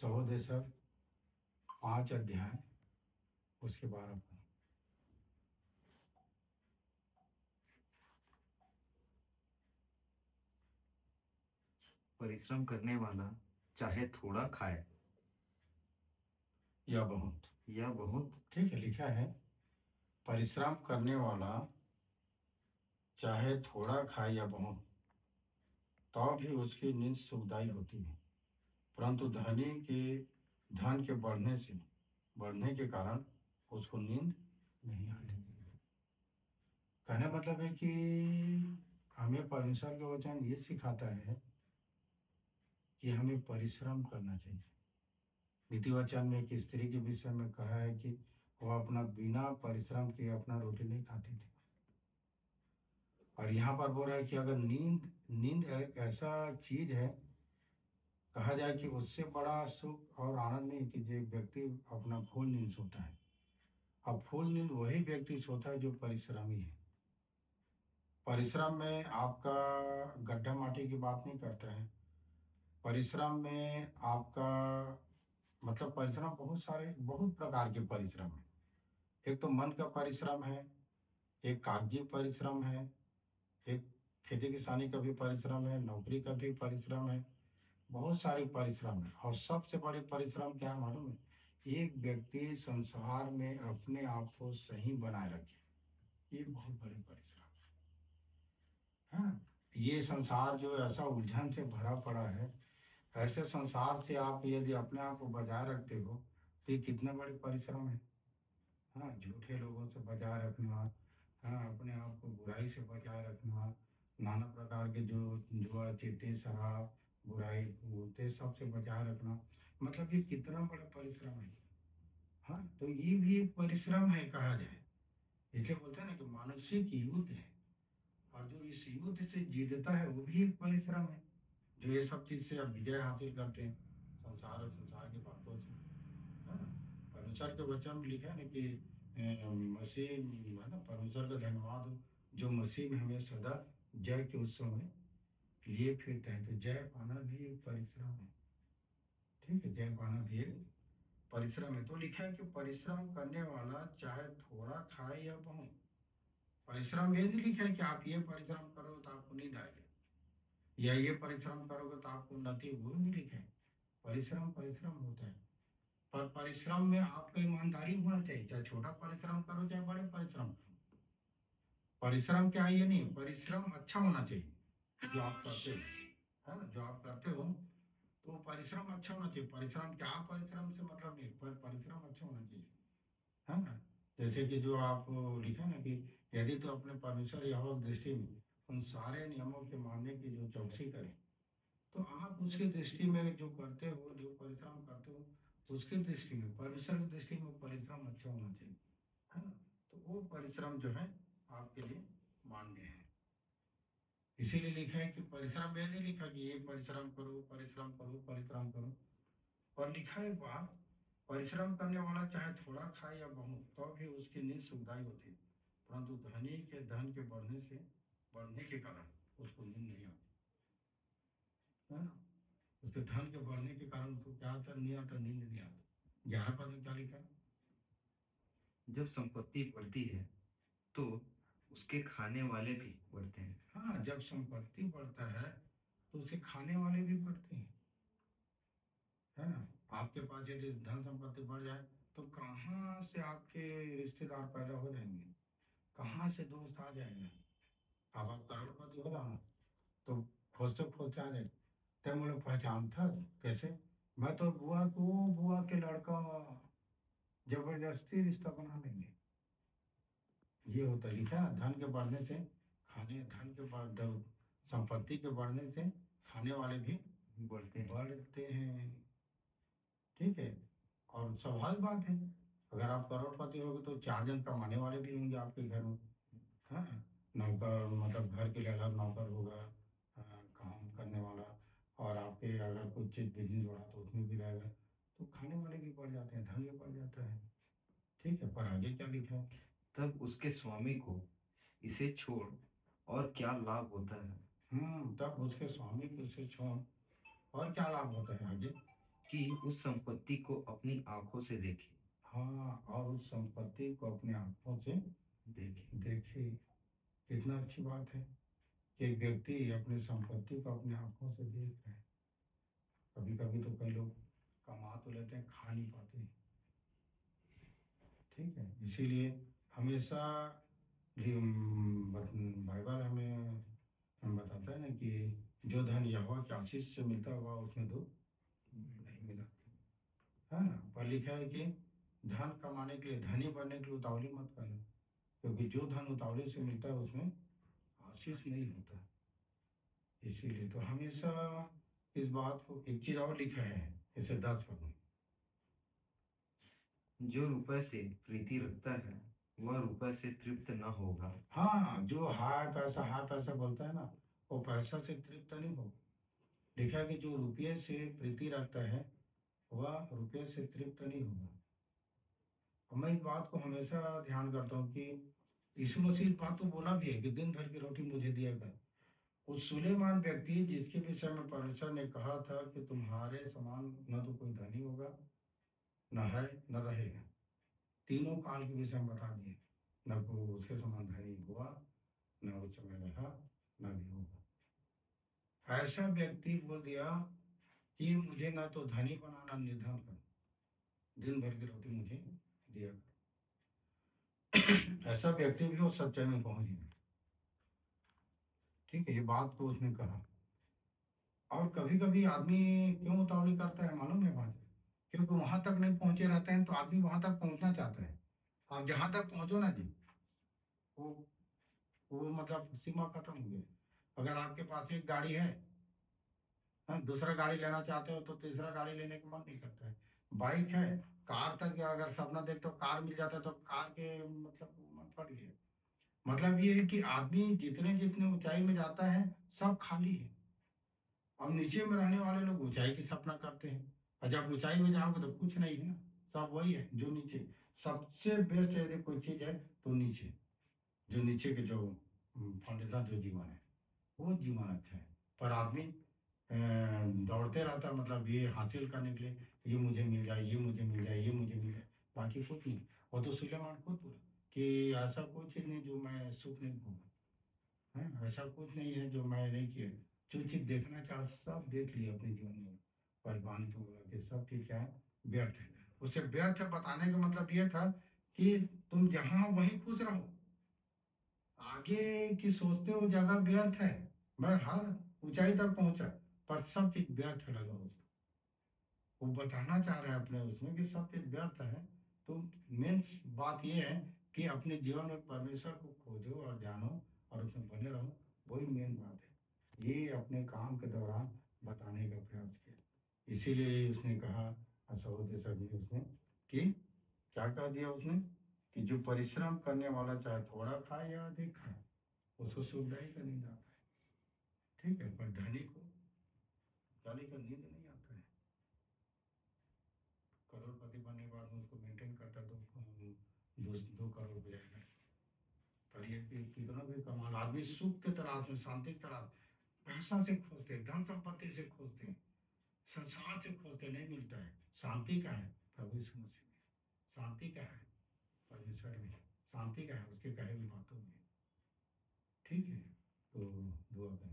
सहोदशक 5 अध्याय उसके 12 पद। परिश्रम करने वाला चाहे थोड़ा खाए या बहुत, ठीक है, लिखा है परिश्रम करने वाला चाहे थोड़ा खाए या बहुत, तो भी उसकी नींद सुखदायी होती है, परंतु धनी के धन के बढ़ने के कारण उसको नींद नहीं आती। कहने मतलब है कि हमें परमेश्वर का वचन ये सिखाता है कि हमें परिश्रम करना चाहिए। नीति वचन में एक स्त्री के विषय में कहा है कि वह अपना बिना परिश्रम किए अपना रोटी नहीं खाती थी। और यहाँ पर बोल रहा है कि अगर नींद एक ऐसा चीज है, कहा जाए कि उससे बड़ा सुख और आनंद नहीं कि जो व्यक्ति अपना फुल नींद सोता है। अब फुल नींद वही व्यक्ति सोता है जो परिश्रमी है। परिश्रम में आपका गड्ढा माटी की बात नहीं करता है। परिश्रम में आपका मतलब परिश्रम बहुत प्रकार के परिश्रम है। एक तो मन का परिश्रम है, एक कागजी परिश्रम है, एक खेती किसानी का भी परिश्रम है, नौकरी का भी परिश्रम है, बहुत सारे परिश्रम है। और सबसे बड़े परिश्रम क्या मालूम है? एक व्यक्ति संसार में अपने आप को सही बनाए रखे, ये बहुत बड़े परिश्रम है ना। ये संसार जो ऐसा उलझन से भरा पड़ा है, ऐसे संसार से आप यदि अपने आप को बचाए रखते हो तो ये कितने बड़े परिश्रम है। हाँ, झूठे लोगों से बचाए रखना, हाँ, अपने आप को बुराई से बचाए रखना, नाना प्रकार के जो जुआ चीटे शराब बुराई होते सबसे बचाए रखना, मतलब ये कितना बड़ा परिश्रम है। हाँ, तो ये भी एक परिश्रम है कहा जाए। इसलिए बोलते हैं ना कि मानसिक युद्ध है, और जो इस युद्ध से जीतता है वो भी एक परिश्रम है। जो ये सब चीज से अब विजय हासिल करते हैं संसार और संसार की बातों से, है ना। परमेश्वर के वचन में लिखा है ना कि मसीह है ना, परमेश्वर का धन्यवाद हो जो मसीह में हमें सदा जय के उत्सव में लिए फिरते हैं। तो जय पाना भी एक परिश्रम है, ठीक है, जय पाना भी एक परिश्रम है। तो लिखा है कि परिश्रम करने वाला चाहे थोड़ा खाए या बहुत। परिश्रम ये नहीं लिखा है कि आप ये परिश्रम करो तो आपको नींद आएगी, या ये परिश्रम करोगे तो आपको उन्नति, वो नहीं लिखा है। परिश्रम होता है, पर परिश्रम में आपका ईमानदारी होना चाहिए। चाहे छोटा परिश्रम करो चाहे बड़े परिश्रम करो, परिश्रम क्या है ये नहीं, परिश्रम अच्छा होना चाहिए जो आप करते हो, है ना। जो आप करते हो तो परिश्रम अच्छा होना चाहिए। परिश्रम क्या, परिश्रम से मतलब नहीं, पर परिश्रम अच्छा होना चाहिए, है ना। जैसे कि जो आप लिखा ना कि यदि तो अपने परमेश्वर यहोवा की दृष्टि में उन सारे नियमों के मानने की जो चौकसी करें, तो आप उसकी दृष्टि में जो करते हो, जो परिश्रम करते हो, उसकी दृष्टि में, परमेश्वर की दृष्टि में परिश्रम अच्छा होना चाहिए, है ना। तो वो परिश्रम जो है आपके लिए मान्य है। इसीलिए लिखा है कि परिश्रम, ये नहीं लिखा कि ये परिश्रम करो परिश्रम करो परिश्रम करो, पर लिखा है बात, परिश्रम करने वाला चाहे थोड़ा खाए या बहुत, तो भी उसकी नींद सुखदायी होती है, परंतु धनी के धन के बढ़ने के कारण उसको नींद नहीं आती, है ना। उसके धन के बढ़ने के कारण उसको क्या आता, नहीं आता, नींद नहीं आती। 11 पद में क्या लिखा है? जब संपत्ति बढ़ती है तो उसके खाने वाले भी बढ़ते हैं। हाँ, जब संपत्ति बढ़ता है तो उसे खाने वाले भी बढ़ते हैं, है ना। आपके पास यदि धन संपत्ति बढ़ जाए तो कहाँ से आपके रिश्तेदार पैदा हो जाएंगे, कहाँ से दोस्त आ जाएंगे। अब आप करोड़पति हो रहा तो खोजते खोजते आ जाए, तब मुझे पहचान था कैसे, मैं तो बुआ के लड़का, जबरदस्ती रिश्ता बना लेंगे। ये होता है, लिखा है ना, धन के बढ़ने से संपत्ति के बढ़ने से खाने वाले भी बढ़ते हैं, ठीक है। और स्वाभाविक बात है, अगर आप करोड़पति होगे तो 4 जन कमाने वाले भी होंगे आपके घर में, हाँ। नौकर, मतलब घर के लिए अलग नौकर होगा, काम करने वाला, और आपके अगर कुछ बिजनेस बढ़ा तो उसमें भी रहेगा, तो खाने वाले भी बढ़ जाते हैं, धन भी बढ़ जाता है, ठीक है। पर आगे क्या लिखा है? तब उसके स्वामी को इसे छोड़ और क्या लाभ होता है। तब उसके स्वामी को इसे छोड़ और क्या लाभ होता है आगे? कि उस संपत्ति को अपनी आंखों से देखे। हाँ, और उस संपत्ति को अपने आंखों से देखे। देखे। कितना अच्छी बात है कि एक व्यक्ति अपनी संपत्ति को अपने आंखों से देख रहे हैं। कभी कभी तो कई लोग कमा तो लेते हैं, खा नहीं पाते। ठीक है, इसीलिए हमेशा बाइबल हमें बताता है ना कि जो धन यहोवा की आशीष से मिलता हुआ उसमें दुख नहीं मिला, है ना। पर लिखा है कि धन कमाने के लिए, धनी बनने के लिए उतावली मत करना, क्योंकि जो धन उतावली से मिलता है उसमें आशीष नहीं होता। इसीलिए तो हमेशा इस बात को, एक चीज और लिखा है इसे 10 पढ़ो। जो रुपए से प्रीति रखता है वह रुपए से तृप्त न होगा। हाँ, जो हाय पैसा बोलता है ना, वो पैसा से तृप्त नहीं हो। लिखा है कि जो रुपये से प्रीति रखता है वह रुपये से तृप्त नहीं होगा। और मैं इस बात को हमेशा ध्यान करता हूँ कि यीशु मसीह इस बात को बोला भी है कि दिन भर की रोटी मुझे दिया कर। उस सुलेमान व्यक्ति जिसके विषय में परमेश्वर ने कहा था कि तुम्हारे समान न तो कोई धनी होगा, न है, न रहेगा। तीनों काल के विषय में बता दिए, न को उसके समान धनी हुआ, न उस समय रहा, न भी होगा। ऐसा व्यक्ति बोल दिया कि मुझे ना तो धनी बनाना, निर्धन कर, दिन भर की रोटी मुझे दिया कर। ऐसा व्यक्ति भी वो सच्चाई में पहुंच गया। ठीक है, ये बात को उसने कहा। और कभी कभी आदमी क्यों उतावली करता है मालूम है बात? क्योंकि वहां तक नहीं पहुंचे रहते हैं, तो आदमी वहां तक पहुंचना चाहता है। आप जहां तक पहुंचो ना जी, वो वो मतलब सीमा खत्म हो गई। अगर आपके पास एक गाड़ी है, हाँ, दूसरा गाड़ी लेना चाहते हो तो तीसरा गाड़ी लेने का मन नहीं करता है। बाइक है, कार तक अगर सपना देखते हो कार मिल जाता है तो कार के मतलब मन पड़ गया। मतलब ये है कि आदमी जितने जितने ऊंचाई में जाता है सब खाली है, और नीचे में रहने वाले लोग ऊंचाई की सपना करते हैं। और जब ऊंचाई में जाओगे तो कुछ नहीं है ना, सब वही है जो नीचे। सबसे बेस्ट यदि कोई चीज है तो नीचे, जो नीचे के जो फाउंडेशन, जो जीवन है वो जीवन अच्छा है। पर आदमी दौड़ते रहता है, मतलब ये हासिल करने के लिए, ये मुझे मिल जाए, ये मुझे मिल जाए, ये मुझे मिल जाए, बाकी कुछ नहीं। वो तो सुलेमान खुद बोला कि ऐसा कोई चीज नहीं जो मैं सुख नहीं भोगा, है ऐसा कुछ नहीं है जो मैं नहीं किया। जो चीज देखना चाह सब देख लिया अपने जीवन में। पर भगवान को बोला कि सब चीज क्या है, व्यर्थ है। उसे व्यर्थ बताने का मतलब ये था कि तुम जहाँ वहीं खुश रहो, आगे की सोचते हो जगह व्यर्थ है। मैं हर ऊंचाई तक पहुंचा, पर सब चीज व्यर्थ लगा उसको। वो बताना चाह रहा है अपने उसमें कि सब चीज व्यर्थ है। तो मेन बात ये है कि अपने जीवन में परमेश्वर को खोजो और जानो और उसमें बने रहो, वही मेन बात है। ये अपने काम के दौरान बताने का प्रयास किया। इसीलिए उसने कहा, सहोदर सभी उसने, कि क्या कह दिया उसने, कि जो परिश्रम करने वाला चाहे थोड़ा खाए या अधिक खाए, उसको सुविधाई का नींद आता है। ठीक है, पर धनी को धनी का नींद नहीं आता है। करोड़पति बनने के बाद में उसको मेंटेन करता तो 2 करोड़ हो जाएगा। पर ये कि कितना भी कमाल, आदमी सुख के तलाश में, शांति के तलाश, पैसा से खोजते, धन संपत्ति से खोजते, संसार से खोजते, नहीं मिलता है। शांति का है प्रभु यीशु मसीह में, शांति का है परमेश्वर में, शांति का है उसके कहे हुई बातों में। ठीक है, तो दुआ करें।